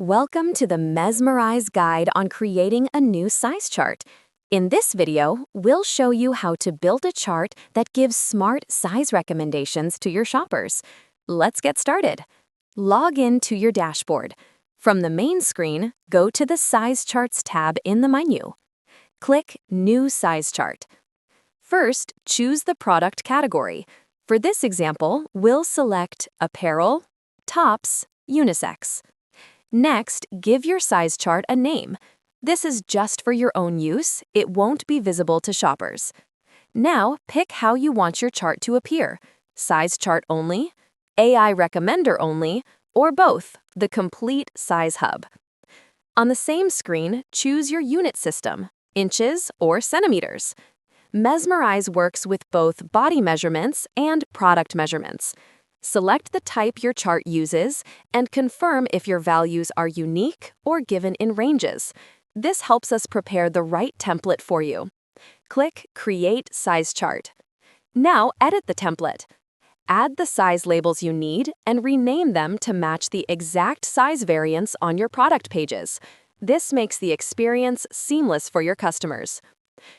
Welcome to the Measmerize guide on creating a new size chart. In this video, we'll show you how to build a chart that gives smart size recommendations to your shoppers. Let's get started. Log in to your dashboard. From the main screen, go to the Size Charts tab in the menu. Click New Size Chart. First, choose the product category. For this example, we'll select Apparel, Tops, Unisex. Next, give your size chart a name. This is just for your own use. It won't be visible to shoppers. Now, pick how you want your chart to appear: size chart only, AI recommender only, or both, the complete size hub. On the same screen, choose your unit system, inches or centimeters. Measmerize works with both body measurements and product measurements. Select the type your chart uses and confirm if your values are unique or given in ranges. This helps us prepare the right template for you. Click Create Size Chart. Now edit the template. Add the size labels you need and rename them to match the exact size variants on your product pages. This makes the experience seamless for your customers.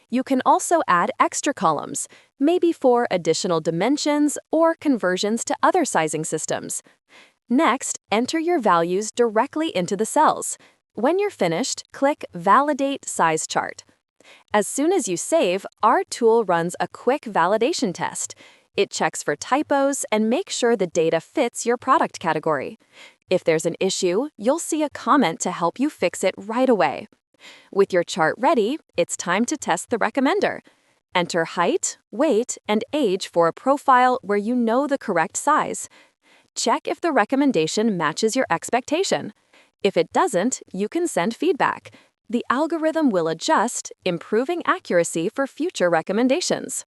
You can also add extra columns, maybe for additional dimensions or conversions to other sizing systems. Next, enter your values directly into the cells. When you're finished, click Validate Size Chart. As soon as you save, our tool runs a quick validation test. It checks for typos and makes sure the data fits your product category. If there's an issue, you'll see a comment to help you fix it right away. With your chart ready, it's time to test the recommender. Enter height, weight, and age for a profile where you know the correct size. Check if the recommendation matches your expectation. If it doesn't, you can send feedback. The algorithm will adjust, improving accuracy for future recommendations.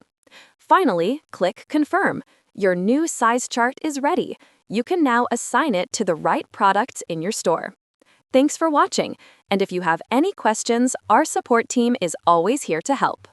Finally, click Confirm. Your new size chart is ready. You can now assign it to the right products in your store. Thanks for watching, and if you have any questions, our support team is always here to help.